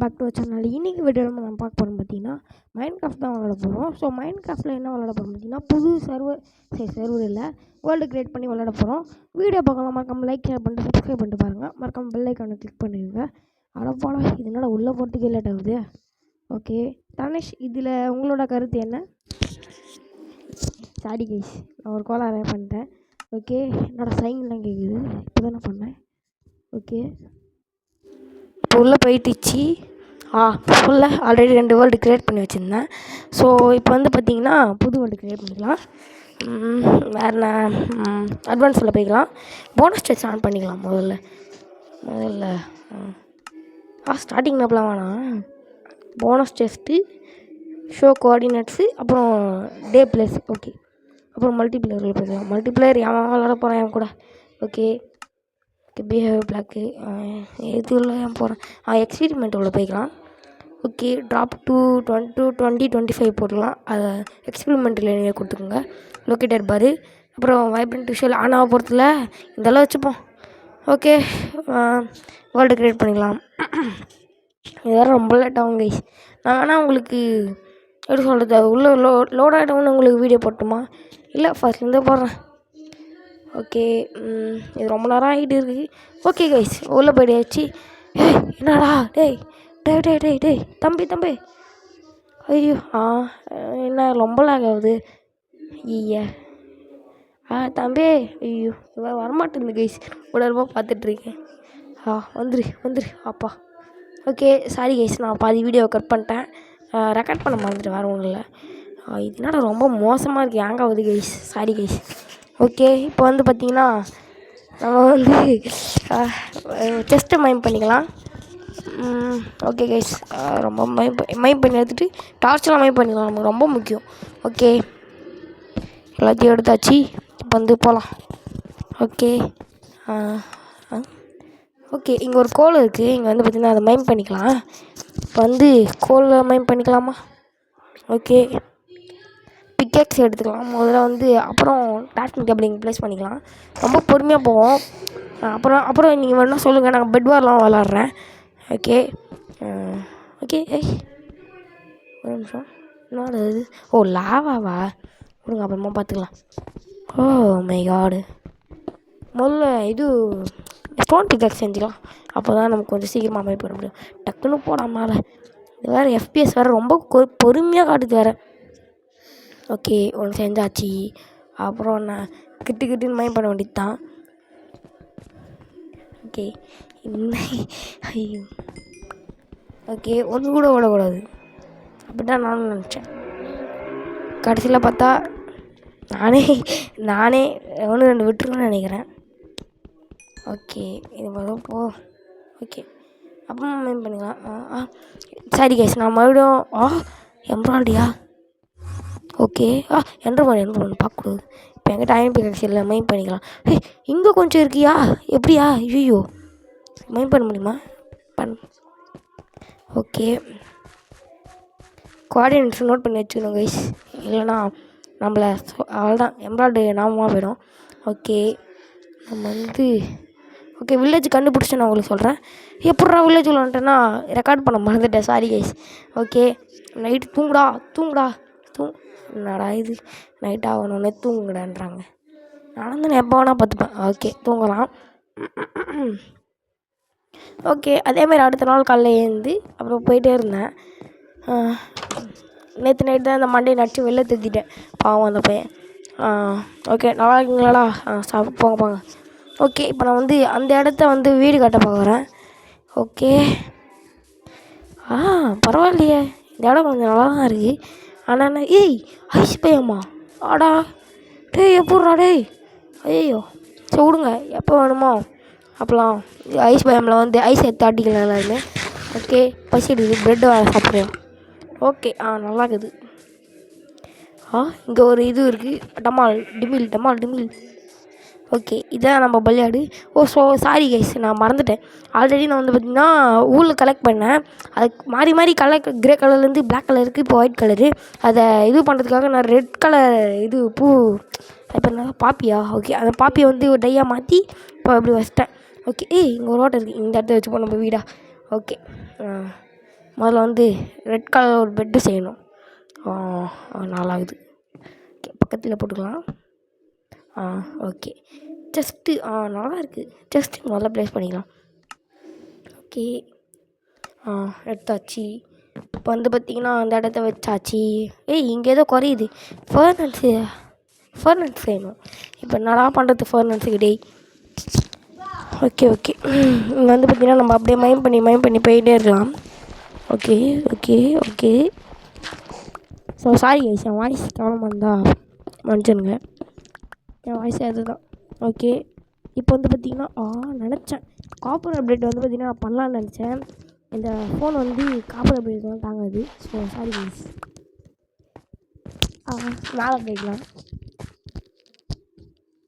Back to channel. இன்றைக்கி வீடியோவில் நம்ம பார்க்க போகிறோம் பார்த்தீங்கன்னா மைண்ட் கிராஃப்ட் தான் விளாட போகிறோம். ஸோ மைண்ட் கிராஃப்ட்டில் என்ன விளாட போகிறோம் பார்த்தீங்கன்னா புது சர்வர் இல்லை வேர்ல்டு கிரியேட் பண்ணி விளாட போகிறோம். வீடியோ பார்க்கலாம், மறக்காம லைக் ஷேர் பண்ணிட்டு சப்ஸ்கிரைப் பண்ணிட்டு பாருங்கள். மறக்காம பெல் ஐக்கானை கிளிக் பண்ணிடுங்க. அடப்பாடா இது என்னோட உள்ளே போகிறதுக்கு லேட் ஆகுது. ஓகே தனேஷ், இதில் உங்களோட கருத்து என்ன? சாரி கைஸ், நான் ஒரு கோல் அரேஞ்ச் பண்ணிட்டேன். ஓகே என்னோடய சைன்லாம் கேட்குது, இப்போ தானே பண்ணேன். ஓகே இப்போ உள்ளே போயிட்டுச்சு. ஃபுல்லாக ஆல்ரெடி 2 வேர்ல்டு க்ரியேட் பண்ணி வச்சுருந்தேன். ஸோ இப்போ வந்து பார்த்திங்கன்னா புது வேர்ல்டு க்ரியேட் பண்ணிக்கலாம். வேறு என்ன, அட்வான்ஸில் போய்க்கலாம். போனஸ் டெஸ்ட் ஆன் பண்ணிக்கலாம். முதல்ல ஸ்டார்டிங் மேப்லாம் வேணாம். போனஸ் டெஸ்ட்டு, ஷோ கோஆர்டினேட்ஸு, அப்புறம் டே பிளேஸ். ஓகே அப்புறம் மல்டிப்ளேயரில் போய்க்கலாம். மல்டிப்ளேயர் ஏன் விளாட போகிறேன் என் கூட. ஓகே பிஹேவியர் பிளாக்கு எது உள்ள ஏன் போகிறேன். எக்ஸ்பெரிமெண்ட் உள்ள போய்க்கலாம். ஓகே ட்ராப் 2025 போட்டுக்கலாம். அதை எக்ஸ்பெரிமெண்ட்டில் நீங்கள் கொடுத்துக்கோங்க. லொக்கேட்டர் பாரு, அப்புறம் வைப்ரண்ட் விஷுவல் ஆனால் பொறுத்தில் இதெல்லாம் வச்சுப்போம். ஓகே வேர்ல்டு க்ரியேட் பண்ணிக்கலாம். இது வேறு ரொம்ப லேட் ஆகும் கைஸ். நான் வேணால் உங்களுக்கு எப்படி சொல்கிறது, உள்ளே லோட் ஆகிட்டோம்னு உங்களுக்கு வீடியோ போட்டுமா, இல்லை ஃபஸ்ட்லேருந்தே போடுறேன். ஓகே இது ரொம்ப நேரம் ஆகிட்டு இருக்குது. ஓகே கைஸ் உள்ளே போயிடுச்சு. என்னடா டேய் டேய் டேய் டேய் டேய் தம்பி ஐயோ என்ன ரொம்ப லாக் ஆகுது. ஐயா தம்பி ஐயோ வரமாட்டேங்குது கைஸ். உடனே பார்த்துட்ருக்கேன். வந்துரு அப்பா. ஓகே சாரி கைஸ், நான் பாதி வீடியோவை கட் பண்ணிட்டேன். ரெக்கார்ட் பண்ண மறந்துட்டேன், வேறு ஒன்றும் இல்லை. இது என்னடா ரொம்ப மோசமாக இருக்குது, ஹேங் ஆகுது கைஸ். Sorry guys. ஓகே இப்போ வந்து பார்த்திங்கன்னா நம்ம வந்து செஸ்ட்டை மைண்ட் பண்ணிக்கலாம். ஓகே கைஸ், ரொம்ப மைண்ட் பண்ணி எடுத்துகிட்டு டார்ச்செலாம் மைண்ட் பண்ணிக்கலாம், நமக்கு ரொம்ப முக்கியம். ஓகே எல்லாத்தையும் எடுத்தாச்சு. இப்போ வந்து போகலாம். ஓகே ஓகே இங்கே ஒரு கோல் இருக்குது. இங்கே வந்து பார்த்திங்கன்னா அதை மைண்ட் பண்ணிக்கலாம். இப்போ வந்து கோலில் மைண்ட் பண்ணிக்கலாமா? ஓகே பிக்கேக்ஸ் எடுத்துக்கலாம் முதல்ல வந்து, அப்புறம் டாஸ்கிங் டேபிள் இங்கே ப்ளேஸ் பண்ணிக்கலாம். ரொம்ப பொறுமையாக போவோம். அப்புறம் நீங்கள் வேணால் சொல்லுங்கள், நாங்கள் பெட் வார்லாம் விளாட்றேன். ஓகே ஓகே ஒரு நிமிஷம், என்னோட இது லாவாவா கொடுங்க, அப்புறமா பார்த்துக்கலாம். மை காடு, முதல்ல இது ஸ்டோன் பிக்கேக்ஸ் செஞ்சுக்கலாம். அப்போ தான் நமக்கு கொஞ்சம் சீக்கிரமாக மைண்ட் பண்ண முடியும். டக்குன்னு போடாமல் இது வேறு எஃபிஎஸ் வேறு ரொம்ப பொறுமையாக காட்டுது வேறு. ஓகே ஒன்று செஞ்சாச்சு. அப்புறம் நான் கிட்டுன்னு மைண்ட் பண்ண வேண்டியது தான். ஓகே ஐயோ ஓகே ஒன்று கூட விடக்கூடாது அப்படிதான் நானும் நினச்சேன். கடைசியில் பார்த்தா நானே 1-2 விட்டுருன்னு நினைக்கிறேன். ஓகே இது முதல் ஓகே அப்புறமா மைண்ட் பண்ணிக்கலாம். சரி கைஸ், நான் மறுபடியும் எம்ப்ராய்டியா. ஓகே என்ட்ரு பண்ணு பார்க்கக்கூடாது. இப்போ எங்கள் டைம் பிக்கெக்ஸ் இல்லை, மைண்ட் பண்ணிக்கலாம். இங்கே கொஞ்சம் இருக்கியா, எப்படியா? ஐயோ மைண்ட் பண்ண முடியுமா? ஓகே கோஆர்டினேட்ஸ் நோட் பண்ணி வச்சுக்கணும் கைஸ், இல்லைனா நம்மளை அவ்வளோதான் எம்ப்ராய்டு நாமமாக போயிடும். ஓகே நம்ம வந்து வில்லேஜ் கண்டுபிடிச்சி நான் உங்களுக்கு சொல்கிறேன். எப்பட்றா வில்லேஜ் விளாண்டேன்னா ரெக்கார்ட் பண்ண மறந்துட்டேன், சாரி கைஸ். ஓகே நைட்டு தூங்குடா என்னடா இது நைட் ஆகணுன்னே தூங்குடான்றாங்க. நானும் தான் எப்போ வேணால் பார்த்துப்பேன். ஓகே தூங்கலாம். ஓகே அதேமாதிரி அடுத்த நாள் காலைல எழுந்து அப்புறம் போயிட்டே இருந்தேன். நேற்று நைட்டு தான் இந்த மண்டையை நடிச்சு வெளில தூத்திட்டேன், பாவம் அந்த பையன். ஓகே நல்லா இருக்கீங்களாடா? போங்க. ஓகே இப்போ நான் வந்து அந்த இடத்த வந்து வீடு கட்ட பார்க்குறேன். ஓகே பரவாயில்லையே, இந்த இடம் கொஞ்சம் நல்லா தான் இருக்குது. ஆனால் என்ன ஐஸ் பையம்மா ஆடா டேய் எப்பட்றா டேய் ஐயோ சரி விடுங்க, எப்போ வேணுமோ அப்போலாம் ஐஸ் பயமில் வந்து ஐஸ் எடுத்து ஆட்டிக்கலாம் எல்லாருமே. ஓகே பசி எடுக்குது, ப்ரெட்டு வேறு சாப்பிட்றோம். ஓகே நல்லா இருக்குது. இங்கே ஒரு இது இருக்குது, டமால் டிமில். ஓகே இதான் நம்ம பலியாடு. சாரி கைஸ், நான் மறந்துட்டேன். ஆல்ரெடி நான் வந்து பார்த்திங்கன்னா ஊரில் கலெக்ட் பண்ணேன். அதுக்கு மாறி கிரே கலர்லேருந்து பிளாக் கலருக்கு இப்போ ஒயிட் கலரு. அதை இது பண்ணுறதுக்காக நான் ரெட் கலர் இது பூ இப்போ என்ன பாப்பியா. ஓகே அந்த பாப்பியை வந்து ஒரு டையாக மாற்றி இப்போ அப்படி வச்சிட்டேன். ஓகே இங்கே ஒரு ரோட்டை இருக்குது, இந்த இடத்த வச்சுப்போம் நம்ம வீடா. ஓகே முதல்ல வந்து ரெட் கலர் ஒரு பெட்டு செய்யணும். 4 ஆகுது. ஓகே, பக்கத்தில் போட்டுக்கலாம். ஓகே, செஸ்ட்டு நல்லா இருக்குது. செஸ்ட்டு முதல்ல ப்ளேஸ் பண்ணிக்கலாம். ஓகே, எடுத்தாச்சு. இப்போ வந்து பார்த்திங்கன்னா அந்த இடத்த வச்சாச்சு. இங்கே ஏதோ குறையுது. ஃபர்னன்ஸ் செய்யணும். இப்போ என்னடா பண்ணுறது ஃபர்னன்ஸுக்கு டேய். ஓகே இங்கே வந்து பார்த்திங்கன்னா நம்ம அப்படியே மைண்ட் பண்ணி போயிட்டே இருக்கலாம். ஓகே. ஸோ சாரி கைஸ், என் வாய்ஸ் கவனமாக இருந்தால் மன்னிச்சுடுங்க. என் வாய்ஸ் அதுதான். ஓகே, இப்போ வந்து பார்த்திங்கன்னா நினச்சேன் காப்பர் அப்டேட் வந்து பார்த்திங்கன்னா நான் பண்ணலான்னு நினச்சேன். இந்த ஃபோன் வந்து காப்பர் அப்டேட் தான் தாங்காது. So sorry guys. மேலே போய்க்கலாம்.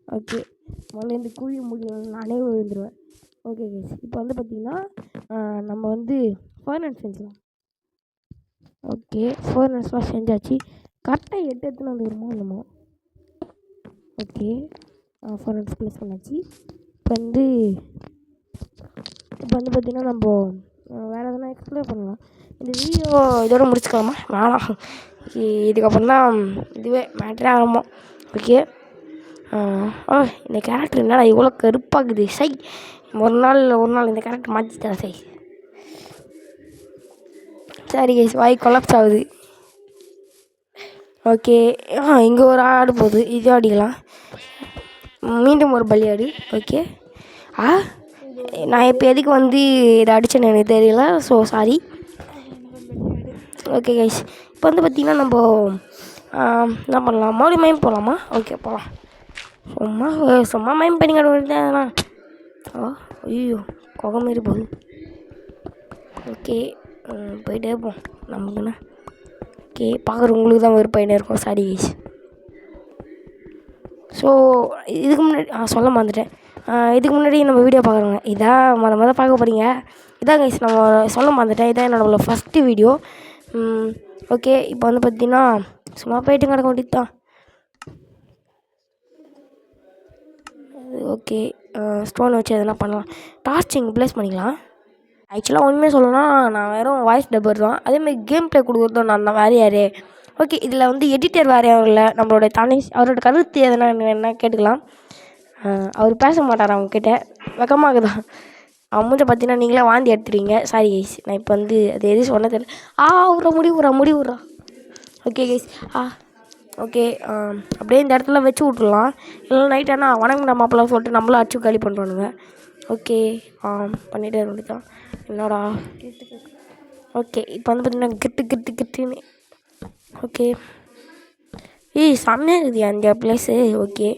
ஓகே, முதல்ல இந்த குழி முடியல நானே விழுந்துருவேன். ஓகே கைஸ், இப்போ வந்து பார்த்திங்கன்னா நம்ம வந்து ஃபர்னன்ஸ் செஞ்சலாம். ஓகே, ஃபர்னன்ஸ்லாம் செஞ்சாச்சு. கரெக்டாக எடுத்துன்னு வந்து வருமோ என்னமோ. ஓகே, ஃபர்னன்ஸ் ப்ளேஸ் பண்ணாச்சு. இப்போ வந்து பார்த்திங்கன்னா நம்ம வேறு எதனா எக்ஸ்ப்ளோர் பண்ணலாம். இந்த வீடியோ இதோட முடிச்சுக்கலாமா? வேணாம், இதுக்கப்புறம் தான் இதுவே மேட்டரே ஆரம்பம். ஓகே, இந்த கேரக்டர் என்னடா இவ்வளோ கருப்பாகுது. ஒரு நாள் இந்த கேரக்டர் மாற்றி தரேன். சரி கைஸ், வாய் கொலாப்ஸ் ஆகுது. ஓகே, இங்கே ஒரு ஆடு போகுது, இது அடிக்கலாம். மீண்டும் ஒரு பலியாடு. ஓகே, நான் இப்போ எதுக்கு வந்து இதை அடித்தேன்னு எனக்கு தெரியல. So sorry. ஓகே கைஸ், இப்போ வந்து பார்த்திங்கன்னா நம்ம என்ன பண்ணலாம், மறுபடியும் மைம் போகலாமா? ஓகே போகலாம். சும்மா மைம் பண்ணி கிடக்குறதுனா. ஐயோ, குகை மாரி போகுது. ஓகே, போயிட்டே இருப்போம் நமக்குன்னு. ஓகே, பார்க்குறவங்களுக்கு தான் ஒரு பையனாக இருக்கும். Sorry guys. ஸோ இதுக்கு முன்னாடி சொல்ல மறந்துட்டேன். இதுக்கு முன்னாடி நம்ம வீடியோ பார்க்குறோங்க, இதான் மொதல் பார்க்க போகிறீங்க. இதான் கைஸ், நம்ம சொல்ல மறந்துட்டேன், இதான் என்னோட ஃபஸ்ட்டு வீடியோ. ஓகே, இப்போ வந்து பார்த்திங்கன்னா சும்மா போயிட்டு கிடக்க வேண்டியது தான். ஓகே, ஸ்டோன் வச்சு எதனா பண்ணலாம். டார்ச்சிங் ப்ளேஸ் பண்ணிக்கலாம். ஆக்சுவலாக உண்மையாக சொல்லணும்னா நான் வெறும் வாய்ஸ் டப்பர் தான். அதேமாதிரி கேம் ப்ளே கொடுக்குறதும் நான் தான், வேறு யார். ஓகே, இதில் வந்து எடிட்டர் வேறு யாரும் இல்லை, நம்மளோட தனேஷ். அவரோட கருத்து எதனா கேட்டுக்கலாம். அவர் பேச மாட்டார் அவங்கக்கிட்ட, வெக்கமாகுதான். அவன் மூஞ்ச பார்த்தீங்கன்னா நீங்களே வாந்தி எடுத்துடுவீங்க. சாரி கைஸ், நான் இப்போ வந்து அது எதுவும் சொன்ன தெரியல. முடிவுறா. ஓகே கைஸ், ஓகே, அப்படியே இந்த இடத்துல வச்சு விட்ருலாம். இல்லை நைட் ஆனால் வணங்கடா மாப்பிள்ளான்னு சொல்லிட்டு நம்மளும் அடிச்சு காலி பண்ணுறானுங்க. ஓகே, பண்ணிகிட்டே இருக்க வேண்டியதான். என்னடா ஓகே, இப்போ வந்து பார்த்திங்கன்னா கிட்டுன்னு. ஓகே, செம்மையாக இருக்குது அந்த ப்ளேஸு. ஓகே,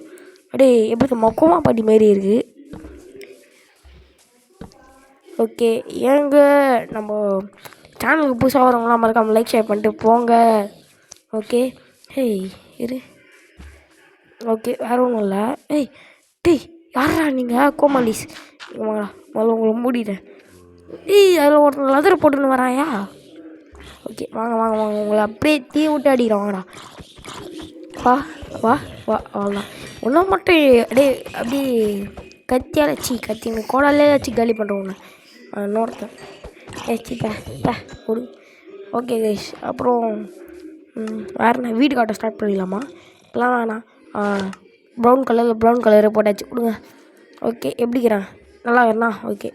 அப்படியே எப்படி மொக்கமா பாட்டி மாரி இருக்குது. ஓகே, நம்ம சேனலுக்கு புதுசாக வரவங்களாம் மறக்காமல் லைக் ஷேர் பண்ணிட்டு போங்க. ஓகே, இரு. ஓகே, வேறு ஒன்றும் இல்லை. யாரா நீங்கள்? கோமாளிஸ் வாங்கடா, முதல்ல உங்களை மூடிட்டேன். அதில் ஒருத்தர் லதரை போட்டுன்னு வராயா? ஓகே, வாங்க உங்களை அப்படியே தீ விட்டு அடிக்கிறோம். வாங்கடா, வா அவ்வளோதான். ஒன்றும் மட்டும் அப்படியே கத்தியால் கத்திங்க கோடாலே வச்சு காலி பண்ணுறோம் ஒன்று. இன்னொருத்தன் ஒரு. ஓகே கைஸ், அப்புறம் வேறு என்ன, வீடு காட்ட ஸ்டார்ட் பண்ணிடலாமா? இப்போலாம் வேணாம். ப்ரௌன் கலரை போட்டாச்சு, கொடுங்க. ஓகே, எப்படிக்கிறேன்? நல்லா வேணா? ஓகே.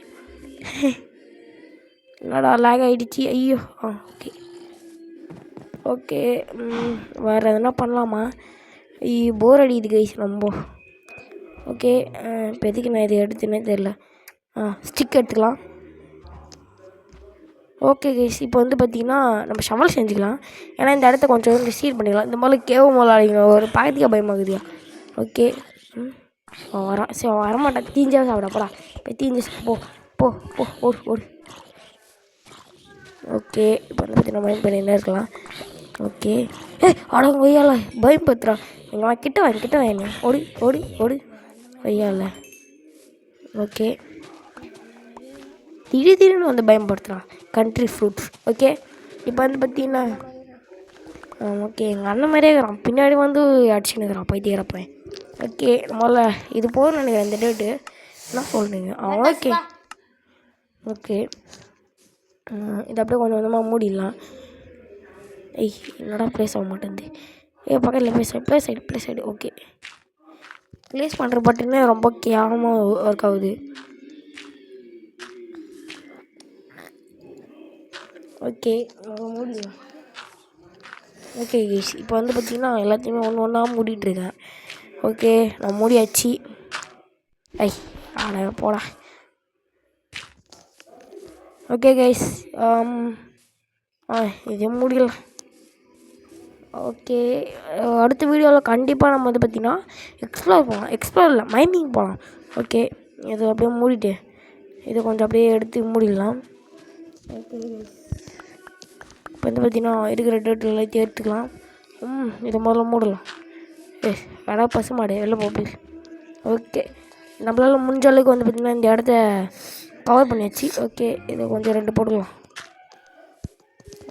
என்னடா லேக் ஆகிடுச்சி, ஐயோ. ஓகே, வேறு எதனா பண்ணலாமா? போர் அடிக்குது கைஸ் ரொம்ப. ஓகே, இப்போ எதுக்கு நான் இதை எடுத்துன்னே தெரில. ஸ்டிக் எடுத்துக்கலாம். ஓகே கைஸ், இப்போ வந்து பார்த்திங்கன்னா நம்ம ஷவல் செஞ்சுக்கலாம். ஏன்னா இந்த இடத்த கொஞ்சம் சீல் பண்ணிக்கலாம். இந்த மாதிரி கேவ முதலாளிங்க ஒரு பாக்கத்துக்கு பயமாகுதியா. ஓகே, வரான். சரி, வரமாட்டேன். தீஞ்சா சாப்பிட போடா. இப்போ தீஞ்சு போ ஓடு. ஓகே, இப்போ வந்து பார்த்திங்கன்னா பயம் பண்ணிட்டு இருக்கலாம். ஓகே, அடங்க ஒய்யால பயம் பத்துறான். எங்கள் கிட்ட வாங்க ஓடி ஒய்யால. ஓகே, திடீர்னு வந்து பயன்படுத்துகிறான். Country fruits. ஓகே, இப்போ வந்து பார்த்திங்கன்னா ஓகே, எங்கள் அண்ணன் மாதிரியே இருக்கிறான். பின்னாடி வந்து அடிச்சுன்னு இருக்கிறான் பைத்தியக்கிறப்பேன். ஓகே, முதல்ல இது போதும்னு நினைக்கிறேன் இந்த டேட்டு. என்ன சொல்கிறீங்க? ஓகே இதை அப்படியே கொஞ்சம் கொஞ்சமாக மூடிடலாம். என்னடா ப்ளேஸ் ஆக மாட்டேங்குது. பக்கத்தில் ப்ளே சைடு ஓகே. ப்ளேஸ் பண்ணுற பட்டனே ரொம்ப கேவலமாக ஒர்க் ஆகுது. ஓகே மூடிடலாம். ஓகே கைஸ், இப்போ வந்து பார்த்திங்கன்னா எல்லாத்தையுமே ஒன்றா மூடிட்டுருக்கேன். ஓகே நான் மூடியாச்சு. ஆனா போடா. ஓகே கைஸ், இதே மூடிடலாம். ஓகே, அடுத்த வீடியோவில் கண்டிப்பாக நம்ம வந்து பார்த்திங்கன்னா எக்ஸ்ப்ளோர் இல்லை மைனிங் போகலாம். ஓகே, இதை அப்படியே மூடிட்டு இதை கொஞ்சம் அப்படியே எடுத்து மூடிடலாம். ஓகே, இப்போ வந்து பார்த்திங்கன்னா இருக்கிற டேட்டில் எல்லாத்தையும் எடுத்துக்கலாம். இதை முதல்ல மூடலாம். வேணா பசுமாடு வெளில போகுது. ஓகே, நம்மளால் முடிஞ்ச அளவுக்கு வந்து பார்த்திங்கன்னா இந்த இடத்த கவர் பண்ணியாச்சு. ஓகே, இதை கொஞ்சம் 2 போடலாம்.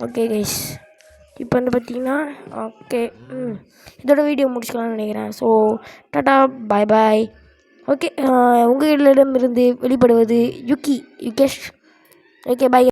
ஓகே கைஸ், இப்போ வந்து பார்த்திங்கன்னா ஓகே இதோட வீடியோ முடிச்சுக்கலாம்னு நினைக்கிறேன். ஸோ டாடா பாய் பாய். ஓகே, உங்களிடமிருந்து வெளிப்படுவது யுகேஷ். Okay bye.